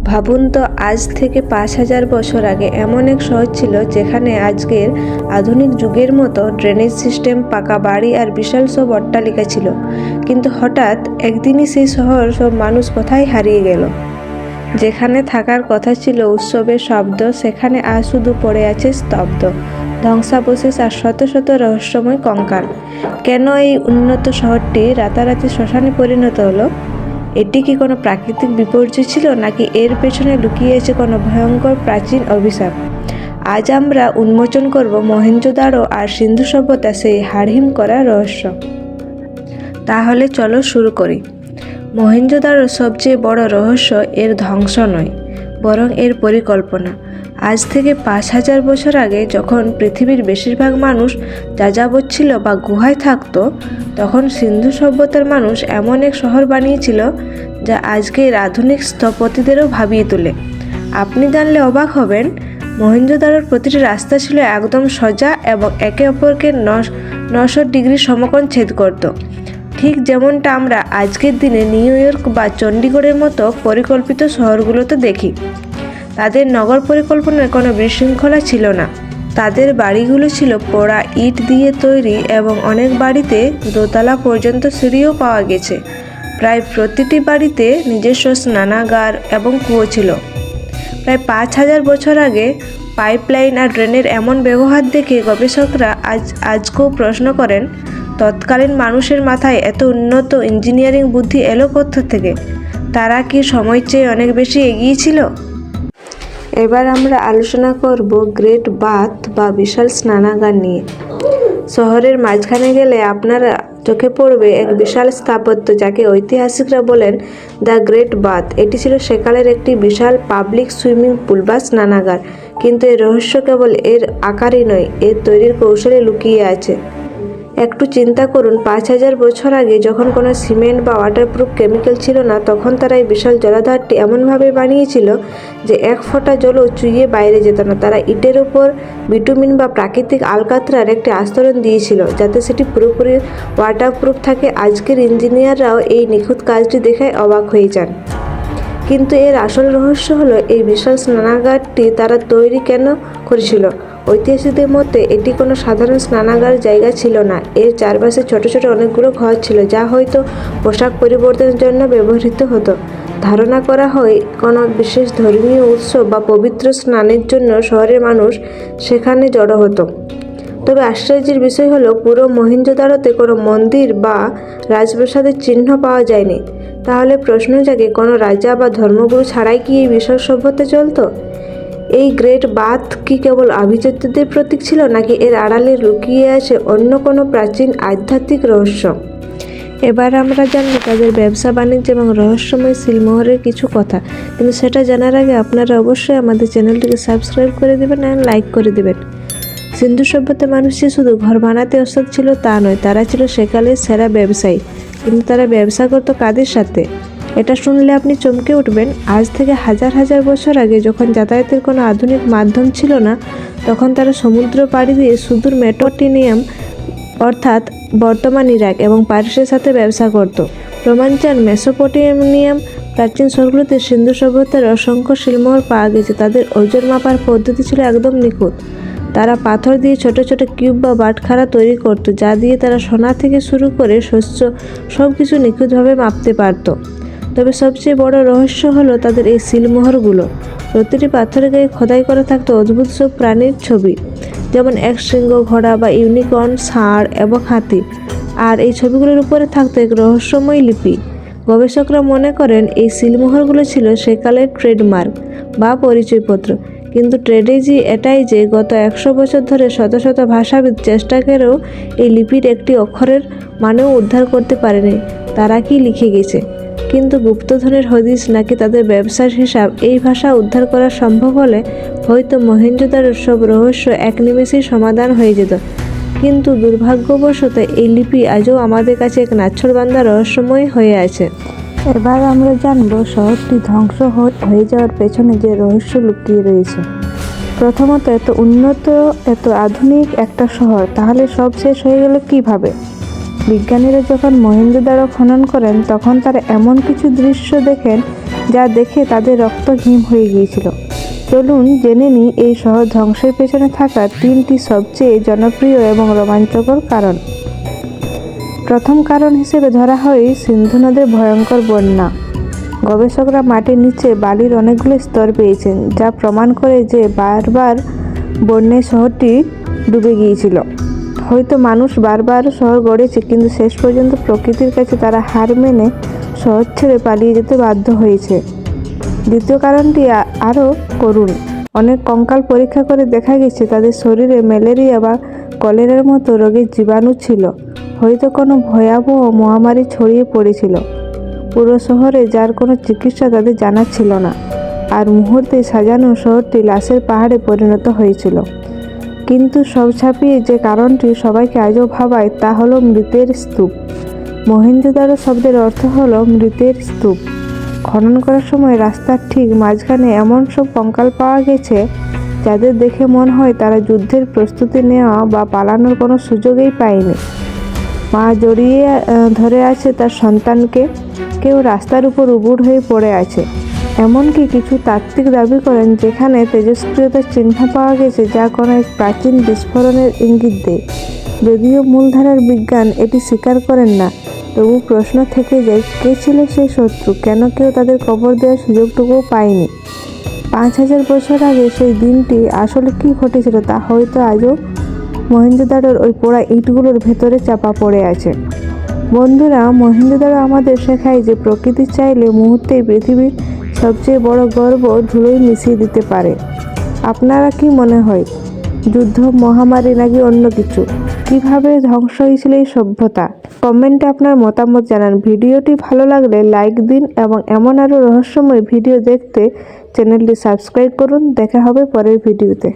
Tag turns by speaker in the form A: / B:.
A: ভাবুন তো, আজ থেকে ৫,০০০ বছর আগে এমন এক শহর ছিল যেখানে আজকের আধুনিক যুগের মতো ড্রেনেজ সিস্টেম, পাকা বাড়ি আর বিশাল সব অট্টালিকা ছিল। কিন্তু হঠাৎ একদিনই সেই শহর সব মানুষ কোথায় হারিয়ে গেল। যেখানে থাকার কথা ছিল উৎসবের শব্দ, সেখানে আজ শুধু পড়ে আছে স্তব্ধ, ধ্বংসাবশেষ আর শত শত রহস্যময় কঙ্কাল। কেন এই উন্নত শহরটি রাতারাতি শ্মশানে পরিণত হলো? এটি কি কোনো প্রাকৃতিক বিপর্যয় ছিল, নাকি এর পেছনে লুকিয়ে আছে কোনো ভয়ঙ্কর প্রাচীন অভিশাপ? আজ আমরা উন্মোচন করব মহেঞ্জোদারো আর সিন্ধু সভ্যতা সেই হাড়হিম করা রহস্য। তাহলে চলো শুরু করি। মহেঞ্জোদারোর সবচেয়ে বড় রহস্য এর ধ্বংস নয়, বরং এর পরিকল্পনা। আজ থেকে ৫,০০০ বছর আগে যখন পৃথিবীর বেশিরভাগ মানুষ যাযাবর ছিল বা গুহায় থাকতো, তখন সিন্ধু সভ্যতার মানুষ এমন এক শহর বানিয়েছিল যা আজকের আধুনিক স্থপতিদেরও ভাবিয়ে তোলে। আপনি জানলে অবাক হবেন, মহেঞ্জোদারোর প্রতিটি রাস্তা ছিল একদম সোজা এবং একে অপরকে ৯০০ ডিগ্রি সমকোণ ছেদ করত। ঠিক যেমনটা আমরা আজকের দিনে নিউ ইয়র্ক বা চণ্ডীগড়ের মতো পরিকল্পিত শহরগুলোতে দেখি। তাদের নগর পরিকল্পনার কোনো বিশৃঙ্খলা ছিল না। তাদের বাড়িগুলো ছিল পোড়া ইট দিয়ে তৈরি এবং অনেক বাড়িতে দোতলা পর্যন্ত সিঁড়িও পাওয়া গেছে। প্রায় প্রতিটি বাড়িতে নিজস্ব স্নানাগার এবং কুয়ো ছিল। প্রায় ৫,০০০ বছর আগে পাইপলাইন আর ড্রেনের এমন ব্যবহার দেখে গবেষকরা আজকেও প্রশ্ন করেন, তৎকালীন মানুষের মাথায় এত উন্নত ইঞ্জিনিয়ারিং বুদ্ধি এলো কোথা থেকে? তারা কি সময়ের চেয়ে অনেক বেশি এগিয়ে ছিল? এবার আমরা আলোচনা করব গ্রেট বাথ বা বিশাল স্নানাগার নিয়ে। শহরের মাঝখানে গেলে আপনারা চোখে পড়বে এক বিশাল স্থাপত্য, যাকে ঐতিহাসিকরা বলেন দ্য গ্রেট বাথ। এটি ছিল সেকালের একটি বিশাল পাবলিক সুইমিং পুল বা স্নানাগার। কিন্তু এর রহস্য কেবল এর আকারই নয়, এর তৈরির কৌশলে লুকিয়ে আছে। একটু চিন্তা করুন, ৫,০০০ বছর আগে যখন কোনো সিমেন্ট বা ওয়াটারপ্রুফ কেমিক্যাল ছিল না, তখন তারা এই বিশাল জলাধারটি এমনভাবে বানিয়েছিল যে এক ফোঁটা জলও চুইয়ে বাইরে যেত না। তারা ইটের ওপর বিটুমিন বা প্রাকৃতিক আলকাতরার একটি আস্তরণ দিয়েছিল, যাতে সেটি পুরোপুরি ওয়াটারপ্রুফ থাকে। আজকের ইঞ্জিনিয়াররাও এই নিখুঁত কাজটি দেখে অবাক হয়ে যান। কিন্তু এর আসল রহস্য হলো এই বিশাল স্নানাগারটি তারা তৈরি কেন করেছিল। ঐতিহাসিকদের মতে এটি কোনো সাধারণ স্নানাগার জায়গা ছিল না। এর চারপাশে ছোট ছোট অনেকগুলো ঘর ছিল, যা হয়তো পোশাক পরিবর্তনের জন্য ব্যবহৃত হতো। ধারণা করা হয় কোনো বিশেষ ধর্মীয় উৎসব বা পবিত্র স্নানের জন্য শহরের মানুষ সেখানে জড়ো হতো। তবে আশ্চর্যের বিষয় হলো, পুরো মহেঞ্জোদারোতে কোনো মন্দির বা রাজপ্রাসাদের চিহ্ন পাওয়া যায়নি। তাহলে প্রশ্ন জাগে, কোনো রাজা বা ধর্মগুরু ছাড়াই কি এই বিশাল সভ্যতা চলত? এই গ্রেট বাথ কি কেবল আভিজাত্যদের প্রতীক ছিল, নাকি এর আড়ালে লুকিয়ে আছে অন্য কোনো প্রাচীন আধ্যাত্মিক রহস্য? এবার আমরা জানব তাদের ব্যবসা বাণিজ্য এবং রহস্যময় সিলমোহরের কিছু কথা। কিন্তু সেটা জানার আগে আপনারা অবশ্যই আমাদের চ্যানেলটিকে সাবস্ক্রাইব করে দেবেন আর লাইক করে দেবেন। সিন্ধু সভ্যতার মানুষ যে শুধু ঘর বানাতে ওস্তাদ ছিল তা নয়, তারা ছিল সেকালের সেরা ব্যবসায়ী। কিন্তু তারা ব্যবসা করতো কাদের সাথে? এটা শুনলে আপনি চমকে উঠবেন। আজ থেকে হাজার হাজার বছর আগে, যখন যাতায়াতের কোনো আধুনিক মাধ্যম ছিল না, তখন তারা সমুদ্র পাড়ি দিয়ে সুদূর মেসোপটেমিয়া অর্থাৎ বর্তমান ইরাক এবং পারস্যের সাথে ব্যবসা করত। রোমাঞ্চান মেসোপটেমিয়াম প্রাচীন শহরগুলোতে সিন্ধু সভ্যতার অসংখ্য শিলমোহর পাওয়া গেছে। তাদের ওজন মাপার পদ্ধতি ছিল একদম নিখুঁত। তারা পাথর দিয়ে ছোট ছোট কিউব বা বাটখারা তৈরি করত, যা দিয়ে তারা সোনা থেকে শুরু করে শস্য সব কিছু নিখুঁতভাবে মাপতে পারত। তবে সবচেয়ে বড় রহস্য হলো তাদের এই সিলমোহরগুলো। প্রতিটি পাথরের গায়ে খোদাই করা থাকতো অদ্ভুত সব প্রাণীর ছবি, যেমন এক শৃঙ্গ ঘোড়া বা ইউনিকর্ন, ষাঁড় এবং হাতি। আর এই ছবিগুলোর উপরে থাকতো এক রহস্যময় লিপি। গবেষকরা মনে করেন এই সিলমোহরগুলো ছিল সেকালের ট্রেডমার্ক বা পরিচয়পত্র। কিন্তু ট্র্যাজেডি এটাই যে গত ১০০ বছর ধরে শত শত ভাষাবিদ চেষ্টা করেও এই লিপির একটি অক্ষরের মানেও উদ্ধার করতে পারেনি তারা কি লিখে গেছে। কিন্তু গুপ্তধনের হদিস নাকি তাদের ব্যবসার হিসাব, এই ভাষা উদ্ধার করা সম্ভব হলে হয়তো মহেঞ্জোদারোর সব রহস্য এক নিমেষেই সমাধান হয়ে যেত। কিন্তু দুর্ভাগ্যবশত এই লিপি আজও আমাদের কাছে এক নাছোড়বান্দা রহস্যময় হয়ে আছে। এবার আমরা জানব শহরটি ধ্বংস হয়ে যাওয়ার পেছনে যে রহস্য লুকিয়ে রয়েছে। প্রথমত, এত উন্নত, এত আধুনিক একটা শহর, তাহলে সব শেষ হয়ে গেল কিভাবে? বিজ্ঞানীরা যখন মহেঞ্জোদারো খনন করেন, তখন তারা এমন কিছু দৃশ্য দেখেন যা দেখে তাদের রক্ত হিম হয়ে গিয়েছিল। চলুন জেনে নিই এই শহর ধ্বংসের পেছনে থাকা 3টি সবচেয়ে জনপ্রিয় এবং রোমাঞ্চকর কারণ। প্রথম কারণ হিসেবে ধরা হয় সিন্ধু নদের ভয়ঙ্কর বন্যা। গবেষকরা মাটির নিচে বালির অনেকগুলো স্তর পেয়েছেন, যা প্রমাণ করে যে বারবার বন্যায় শহরটি ডুবে গিয়েছিল। হয়তো মানুষ বারবার শহর গড়েছে, কিন্তু শেষ পর্যন্ত প্রকৃতির কাছে তারা হার মেনে শহর ছেড়ে পালিয়ে যেতে বাধ্য হয়েছে। দ্বিতীয় কারণটি আরও করুণ। অনেক কঙ্কাল পরীক্ষা করে দেখা গেছে তাদের শরীরে ম্যালেরিয়া বা কলেরার মতো রোগের জীবাণু ছিল। হয়তো কোনো ভয়াবহ মহামারী ছড়িয়ে পড়েছিল পুরো শহরে, যার কোনো চিকিৎসা তাদের জানা ছিল না। আর মুহূর্তে সাজানো শহরটি লাশের পাহাড়ে পরিণত হয়েছিল। কিন্তু সব ছাপিয়ে যে কারণটি সবাইকে আজও ভাবায় তা হলো মৃতের স্তূপ। মহেঞ্জোদারো শব্দের অর্থ হলো মৃতের স্তূপ। খনন করার সময় রাস্তার ঠিক মাঝখানে এমন সব কঙ্কাল পাওয়া গেছে যাদের দেখে মনে হয় তারা যুদ্ধের প্রস্তুতি নেওয়া বা পালানোর কোনো সুযোগই পায়নি। মা জড়িয়ে ধরে আছে তার সন্তানকে, কেউ রাস্তার উপর উবুড় হয়ে পড়ে আছে। এমনকি কিছু তাত্ত্বিক দাবি করেন যেখানে তেজস্ক্রিয়তার চিহ্ন পাওয়া গেছে, যা কোনো এক প্রাচীন বিস্ফোরণের ইঙ্গিত দেয়। যদিও মূলধারার বিজ্ঞান এটি স্বীকার করেন না, তবু প্রশ্ন থেকে যায়, কে ছিল সেই শত্রু? কেন কেউ তাদের কবর দেওয়ার সুযোগটুকুও পায়নি? 5000 বছর আগে সেই দিনটি আসলে কী ঘটেছিল তা হয়তো আজও মহেঞ্জোদারোর ওই পোড়া ইটগুলোর ভেতরে চাপা পড়ে আছে। বন্ধুরা, মহেঞ্জোদারো আমাদের শেখায় যে প্রকৃতি চাইলে মুহূর্তেই পৃথিবীর সবচেয়ে বড় গর্ব ধুলোয় মিশিয়ে দিতে পারে। আপনারা কি মনে হয়, যুদ্ধ, মহামারী নাকি অন্য কিছু? কিভাবে ধ্বংস হয়েছিল এই সভ্যতা? কমেন্টে আপনার মতামত জানান। ভিডিওটি ভালো লাগলে লাইক দিন এবং এমন আরও রহস্যময় ভিডিও দেখতে চ্যানেলটি সাবস্ক্রাইব করুন। দেখা হবে পরের ভিডিওতে।